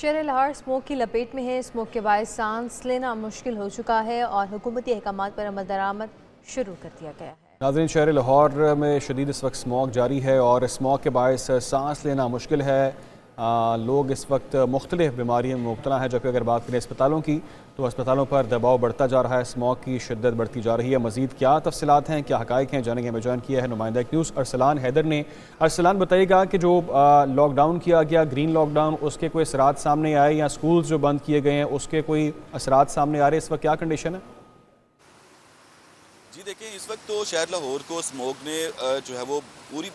शहर लाहौर स्मोक की लपेट में है। स्मोक के बायस सांस लेना मुश्किल हो चुका है और हुकूमती अहकाम पर अमल दरामद शुरू कर दिया गया है। नाज़रीन, शहर लाहौर में शदीद इस वक्त स्मोक जारी है और स्मोक के बायस सांस लेना मुश्किल है। लोग इस वक्त मुख्तलिफ बीमारियों में मुब्तला है। जबकि अगर बात करें अस्पतालों की तो अस्पतालों पर दबाव बढ़ता जा रहा है, स्मोक की शिद्दत बढ़ती जा रही है। मज़ीद क्या तफसीलात हैं, क्या हक़ाइक़ हैं, जानेंगे। हमें ज्वाइन किया है नुमाइंदा न्यूज़ अरसलान हैदर ने। अरसलान, बताइएगा कि जो लॉकडाउन किया गया, ग्रीन लॉकडाउन, उसके कोई असरात सामने आए या स्कूल जो बंद किए गए हैं उसके कोई असरात सामने आ रहे हैं? इस वक्त क्या कंडीशन है? जी देखिए, इस वक्त तो शहर लाहौर को स्मोक ने जो है वो पूरी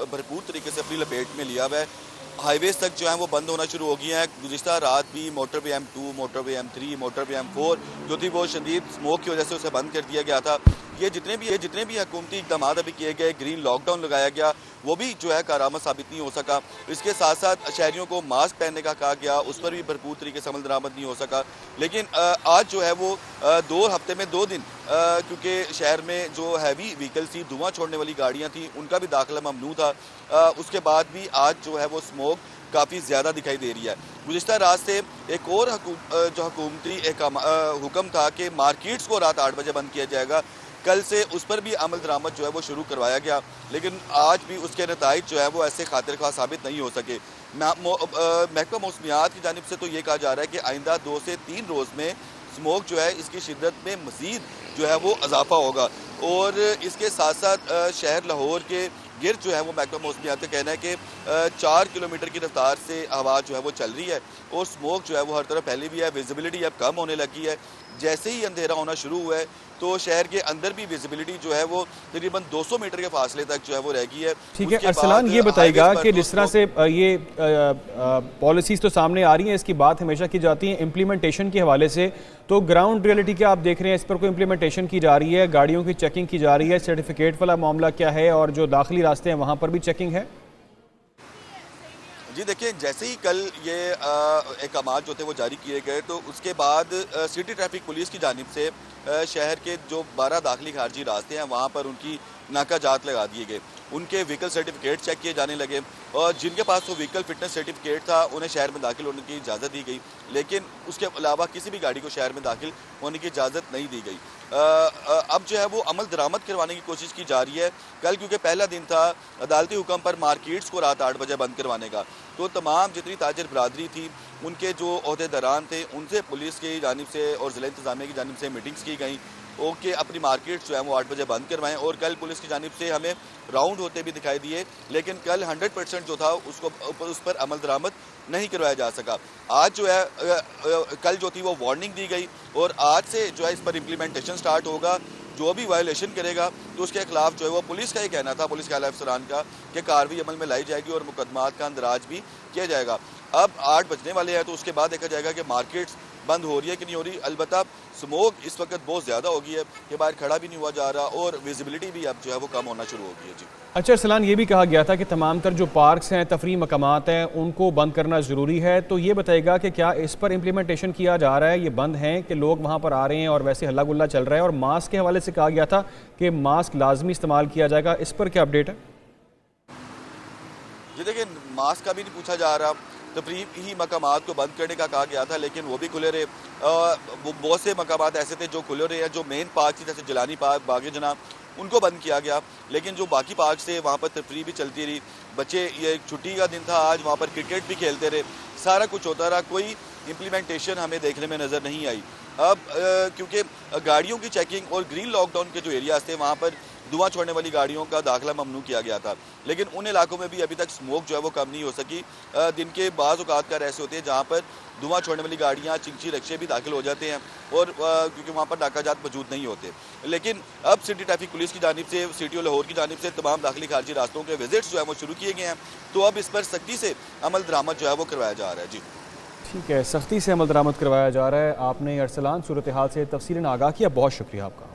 भरपूर तरीके से अपनी लपेट में लिया हुआ है। हाईवेज तक जो है वो बंद होना शुरू हो गया है। गुज़िश्ता रात भी motorway M2, motorway M3, motorway M4 जो थी वो शदीद स्मोक की वजह से उसे बंद कर दिया गया था। ये जितने भी हुकूमती इक़दाम अभी किए गए, ग्रीन लॉकडाउन लगाया गया, वो भी जो है कारआमद साबित नहीं हो सका। इसके साथ साथ शहरियों को मास्क पहनने का कहा गया, उस पर भी भरपूर तरीके से अमल दरामद नहीं हो सका। लेकिन आज जो है वो 2 हफ्ते में 2 दिन क्योंकि शहर में जो हैवी व्हीकल्स थी, धुआं छोड़ने वाली गाड़ियाँ थी, उनका भी दाखिला ममनू था। उसके बाद भी आज जो है वो स्मोक काफ़ी ज़्यादा दिखाई दे रही है। गुज़िश्ता रात से एक और जो हुकूमती हुक्म था कि मार्केट्स को रात 8 बजे बंद किया जाएगा, कल से उस पर भी अमल दरामद जो है वो शुरू करवाया गया। लेकिन आज भी उसके नताइज जो है वो ऐसे खातिर ख्वाह साबित नहीं हो सके। महकमा मौसमियात की जानिब से तो ये कहा जा रहा है कि आइंदा 2 से 3 रोज़ में स्मोक जो है इसकी शिद्दत में मज़ीद जो है वो इजाफा होगा। और इसके साथ साथ शहर लाहौर के गिर्द जो है वो महकमा मौसमियात का कहना है कि 4 किलोमीटर की रफ्तार से हवा जो है वो चल रही है और स्मोक जो है वो हर तरफ फैली हुई है। विजिबिलिटी अब कम होने लगी है। जैसे ही अंधेरा होना शुरू हुआ है तो शहर के अंदर भी विजिबिलिटी जो है वो तकरीबन 200 मीटर के फासले तक जो है वो रह गई है। ठीक है अरसलान, ये बताइएगा कि जिस तरह से ये पॉलिसीज़ तो सामने आ रही हैं, इसकी बात हमेशा की जाती है, इम्प्लीमेंटेशन के हवाले से तो ग्राउंड रियलिटी क्या आप देख रहे हैं? इस पर कोई इम्प्लीमेंटेशन की जा रही है? गाड़ियों की चेकिंग की जा रही है? सर्टिफिकेट वाला मामला क्या है? और जो दाखिली रास्ते हैं वहाँ पर भी चेकिंग है? जी देखिए, जैसे ही कल ये अहकाम जो थे वो जारी किए गए तो उसके बाद सिटी ट्रैफिक पुलिस की जानिब से शहर के जो 12 दाखिली खारजी रास्ते हैं वहाँ पर उनकी नाका जात लगा दिए गए। उनके व्हीकल सर्टिफिकेट चेक किए जाने लगे और जिनके पास वो व्हीकल फिटनेस सर्टिफिकेट था उन्हें शहर में दाखिल होने की इजाज़त दी गई। लेकिन उसके अलावा किसी भी गाड़ी को शहर में दाखिल होने की इजाज़त नहीं दी गई। अब जो है वो अमल दरामद करवाने की कोशिश की जा रही है। कल क्योंकि पहला दिन था अदालती हुक्म पर मार्केट्स को रात 8 बजे बंद करवाने का, तो तमाम जितनी ताजर बरादरी थी, उनके जो ओहदेदारान थे, उनसे पुलिस की जानिब से और ज़िला इंतज़ामिया की जानिब से मीटिंग्स की गई कि अपनी मार्केट्स जो है वो 8 बजे बंद करवाएं। और कल पुलिस की जानिब से हमें राउंड होते भी दिखाई दिए, लेकिन कल 100% जो था उस पर अमल दरामद नहीं करवाया जा सका। आज जो है कल जो थी वो वार्निंग दी गई और आज से जो है इस पर इम्प्लीमेंटेशन स्टार्ट होगा। जो भी वायलेशन करेगा तो उसके खिलाफ जो है वो पुलिस का ही कहना था, पुलिस के आला अफसरान का, कि कार्रवाई अमल में लाई जाएगी और मुकदमात का अंदराज भी किया जाएगा। अब 8 बजने वाले हैं तो उसके बाद देखा जाएगा कि मार्केट्स बंद हो रही है कि नहीं हो रही। अलबत्ता स्मोक इस वक्त बहुत ज़्यादा हो गई है कि बाहर खड़ा भी नहीं हुआ जा रहा और विजिबिलिटी भी अब जो है वो कम होना शुरू हो गई है। जी अच्छा अरसलान, ये भी कहा गया था कि तमाम तर जो पार्क्स हैं, तफरी मकामात हैं, उनको बंद करना ज़रूरी है, तो ये बताइएगा कि क्या इस पर इम्प्लीमेंटेशन किया जा रहा है? ये बंद हैं कि लोग वहाँ पर आ रहे हैं और वैसे हल्ला गुल्ला चल रहा है? और मास्क के हवाले से कहा गया था कि मास्क लाजमी इस्तेमाल किया जाएगा, इस पर क्या अपडेट है? जी देखिए, मास्क का भी नहीं पूछा जा रहा। तफरीह ही मकामात को बंद करने का कहा गया था लेकिन वो भी खुले रहे। बहुत से मकामात ऐसे थे जो खुले रहे हैं। जो मेन पार्क थी जैसे जिलानी पार्क, बागे जनाब, उनको बंद किया गया। लेकिन जो बाकी पार्क से वहाँ पर तफरीह भी चलती रही। बच्चे, ये छुट्टी का दिन था आज, वहाँ पर क्रिकेट भी खेलते रहे, सारा कुछ होता रहा। कोई इम्प्लीमेंटेशन हमें देखने में नज़र नहीं आई। अब क्योंकि गाड़ियों की चेकिंग और ग्रीन लॉकडाउन के जो एरियाज थे वहाँ पर धुआं छोड़ने वाली गाड़ियों का दाखिला ममनू किया गया था, लेकिन उन इलाकों में भी अभी तक स्मोक जो है वो कम नहीं हो सकी। दिन के बाज़ औक़ात का ऐसे होते हैं जहाँ पर धुआं छोड़ने वाली गाड़ियाँ, चिंची रिक्शे भी दाखिल हो जाते हैं और क्योंकि वहाँ पर नाकाजात मौजूद नहीं होते। लेकिन अब सिटी ट्रैफिक पुलिस की जानिब से, सिटी लाहौर की जानिब से तमाम दाखिली खारजी रास्तों के विजिट्स जो है वो शुरू किए गए हैं, तो अब इस पर सख्ती से अमल दरामद जो है वो करवाया जा रहा है। जी ठीक है, सख्ती से अमल दरामद करवाया जा रहा है। आपने अरसलान सूरत हाल से तफसीलन आगाह किया, बहुत शुक्रिया आपका।